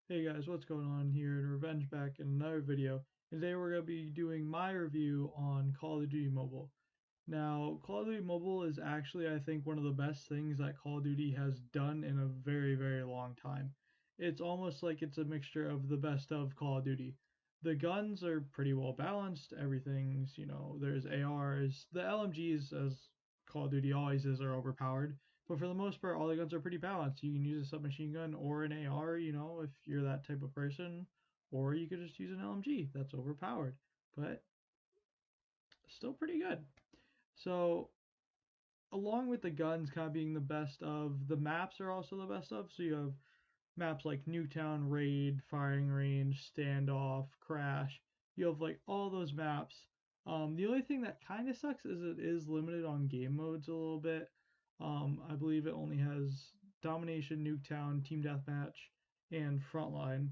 Hey guys, what's going on here? Revenge back in another video. And today we're going to be doing my review on Call of Duty Mobile. Now, Call of Duty Mobile is actually, I think, one of the best things that Call of Duty has done in a very, very long time. It's almost like it's a mixture of the best of Call of Duty. The guns are pretty well balanced. Everything's, there's ARs. The LMGs, as Call of Duty always is, are overpowered. But for the most part, all the guns are pretty balanced. You can use a submachine gun or an AR, if you're that type of person, or you could just use an LMG that's overpowered, but still pretty good. So, along with the guns kind of being the best of, the maps are also the best of. So, you have maps like Newtown, Raid, Firing Range, Standoff, Crash. You have like all those maps. The only thing that kind of sucks is it is limited on game modes a little bit. I believe it only has Domination, Nuketown, Team Deathmatch, and Frontline,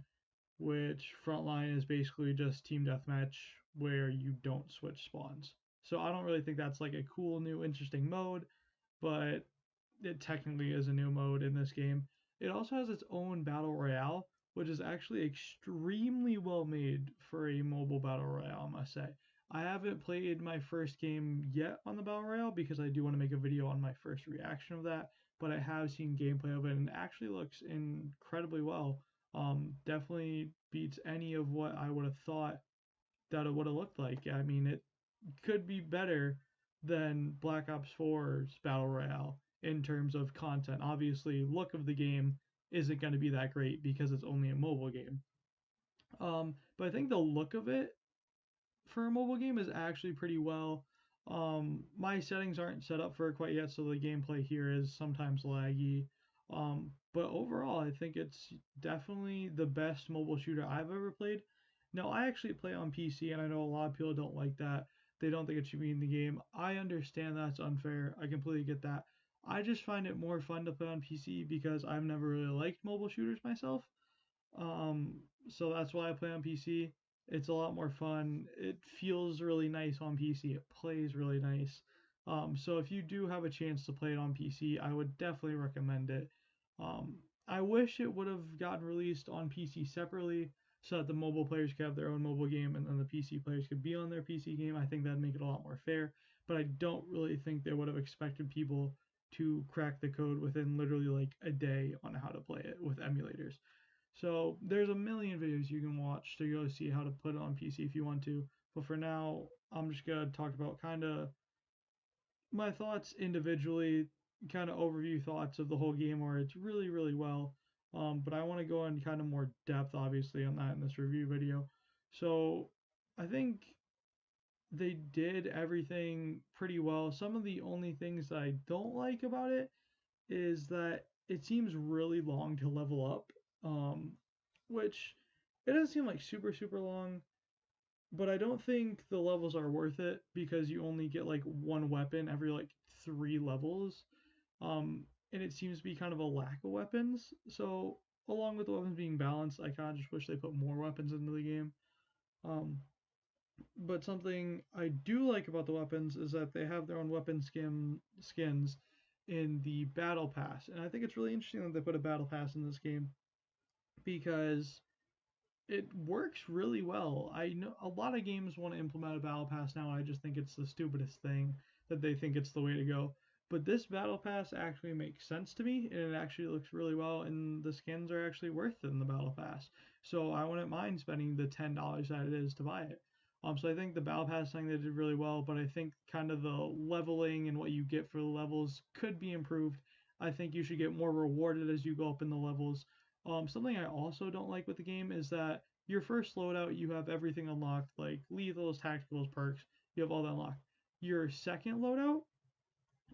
which Frontline is basically just Team Deathmatch where you don't switch spawns. So I don't really think that's like a cool, new, interesting mode, but it technically is a new mode in this game. It also has its own battle royale, which is actually extremely well made for a mobile battle royale, I must say. I haven't played my first game yet on the battle royale because I do want to make a video on my first reaction of that, but I have seen gameplay of it and it actually looks incredibly well. Definitely beats any of what I would have thought that it would have looked like. I mean, it could be better than Black Ops 4's Battle Royale in terms of content. Obviously, look of the game isn't going to be that great because it's only a mobile game. But I think the look of it for a mobile game is actually pretty well. My settings aren't set up for it quite yet, so the gameplay here is sometimes laggy. But overall, I think it's definitely the best mobile shooter I've ever played. Now, I actually play on PC, and I know a lot of people don't like that. They don't think it should be in the game. I understand that's unfair. I completely get that. I just find it more fun to play on PC because I've never really liked mobile shooters myself. Um, so that's why I play on PC. It's a lot more fun. It feels really nice on PC. It plays really nice. So if you do have a chance to play it on PC, I would definitely recommend it. Um, I wish it would have gotten released on PC separately so that the mobile players could have their own mobile game and then the PC players could be on their PC game. I think that'd make it a lot more fair. But I don't really think they would have expected people to crack the code within literally like a day on how to play it with emulators. So there's a million videos you can watch to go see how to put it on PC if you want to. But for now, I'm just gonna talk about kind of my thoughts individually, kind of overview thoughts of the whole game where it's really, really well. But I want to go in kind of more depth, obviously, on that in this review video. So I think they did everything pretty well. Some of the only things that I don't like about it is that it seems really long to level up, which it doesn't seem like super super long, but I don't think the levels are worth it because you only get like one weapon every like 3 levels, and it seems to be kind of a lack of weapons. So along with the weapons being balanced, I kind of just wish they put more weapons into the game. Um, but something I do like about the weapons is that they have their own weapon skins in the battle pass, and I think it's really interesting that they put a battle pass in this game because it works really well. I know a lot of games want to implement a battle pass now, and I just think it's the stupidest thing that they think it's the way to go. But this battle pass actually makes sense to me, and it actually looks really well, and the skins are actually worth it in the battle pass. So I wouldn't mind spending the $10 that it is to buy it. So I think the battle pass thing they did really well, but I think kind of the leveling and what you get for the levels could be improved. I think you should get more rewarded as you go up in the levels. Something I also don't like with the game is that your first loadout, you have everything unlocked, like lethals, tacticals, perks. You have all that unlocked. Your second loadout,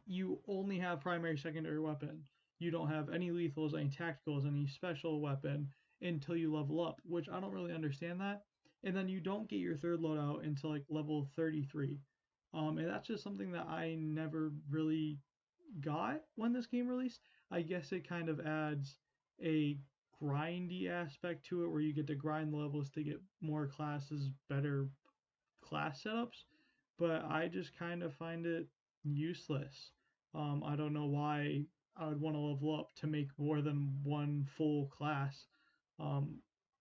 you only have primary, secondary weapon. You don't have any lethals, any tacticals, any special weapon until you level up, which I don't really understand that. And then you don't get your third loadout until like level 33. And that's just something that I never really got when this game released. I guess it kind of adds a grindy aspect to it where you get to grind levels to get more classes, better class setups, but I just kind of find it useless. I don't know why I would want to level up to make more than one full class.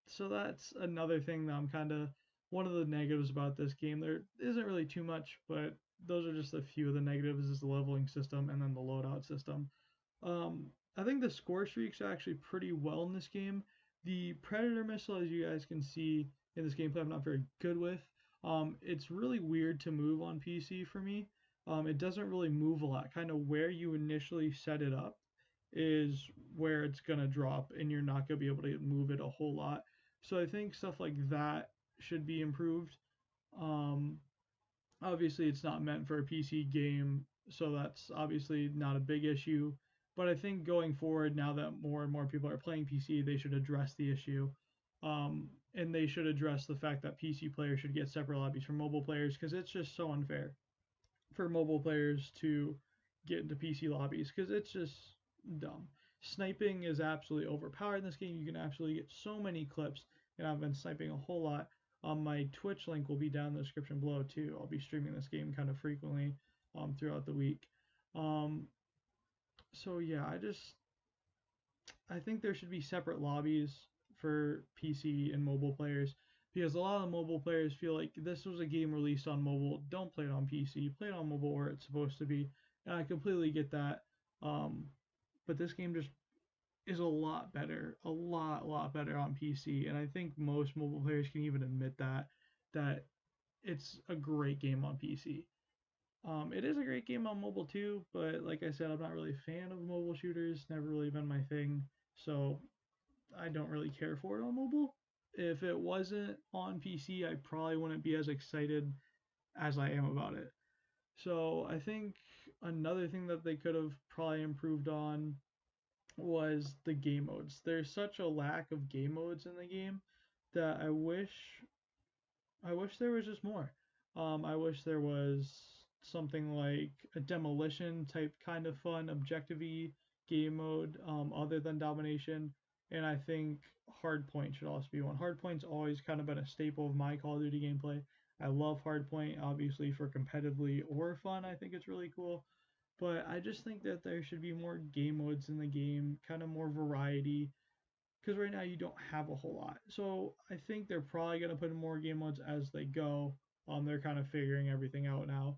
So that's another thing that I'm kind of one of the negatives about this game. There isn't really too much, but those are just a few of the negatives is the leveling system and then the loadout system. Um, I think the score streaks are actually pretty well in this game. The Predator missile, as you guys can see in this gameplay, I'm not very good with. It's really weird to move on PC for me. It doesn't really move a lot. Kind of where you initially set it up is where it's gonna drop, and you're not gonna be able to move it a whole lot. So I think stuff like that should be improved. Um, Obviously, it's not meant for a PC game, so that's obviously not a big issue. But I think going forward, now that more and more people are playing PC, they should address the issue. And they should address the fact that PC players should get separate lobbies from mobile players because it's just so unfair for mobile players to get into PC lobbies because it's just dumb. Sniping is absolutely overpowered in this game. You can absolutely get so many clips, and I've been sniping a whole lot. My Twitch link will be down in the description below too. I'll be streaming this game kind of frequently throughout the week. Um, so yeah, I think there should be separate lobbies for PC and mobile players because a lot of the mobile players feel like this was a game released on mobile. Don't play it on PC. Play it on mobile where it's supposed to be. And I completely get that. Um, but this game just is a lot better, a lot better on PC. And I think most mobile players can even admit that it's a great game on PC. It is a great game on mobile too, but like I said, I'm not really a fan of mobile shooters. Never really been my thing. So I don't really care for it on mobile. If it wasn't on PC, I probably wouldn't be as excited as I am about it. So I think another thing that they could have probably improved on was the game modes. There's such a lack of game modes in the game that I wish there was just more. I wish there was something like a demolition type kind of fun, objective game mode other than domination. And I think hardpoint should also be one. Hardpoint's always kind of been a staple of my Call of Duty gameplay. I love hardpoint, obviously for competitively or fun. I think it's really cool. But I just think that there should be more game modes in the game, kind of more variety because right now you don't have a whole lot. So I think they're probably going to put in more game modes as they go. They're kind of figuring everything out now.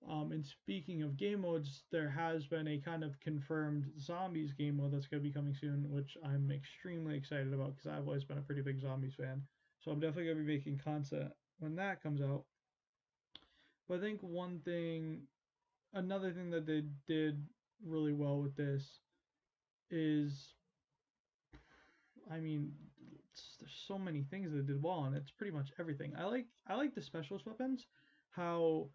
And speaking of game modes, there has been a kind of confirmed zombies game mode that's going to be coming soon, which I'm extremely excited about because I've always been a pretty big zombies fan. So I'm definitely going to be making content when that comes out. But I think another thing that they did really well with this is I mean, there's so many things they did well, and it's pretty much everything. I like the specialist weapons. How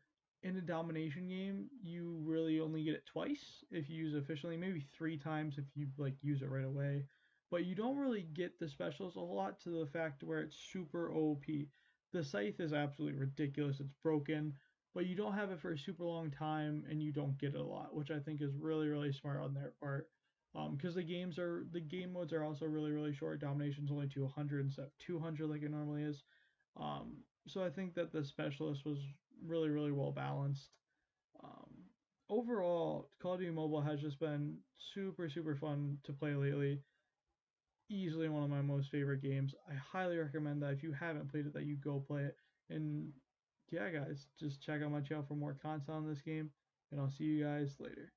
in a domination game you really only get it twice if you use it efficiently, maybe three times if you like use it right away. But you don't really get the specialist a whole lot to the fact where it's super OP. The scythe is absolutely ridiculous. It's broken, but you don't have it for a super long time, and you don't get it a lot, which I think is really really smart on their part because the game modes are also really really short. Domination's only to 100 instead of 200 like it normally is. So I think that the specialist was really really well balanced. Um, Overall, Call of Duty Mobile has just been super super fun to play lately. Easily one of my most favorite games. I highly recommend that if you haven't played it, that you go play it. And yeah, guys, just check out my channel for more content on this game, and I'll see you guys later.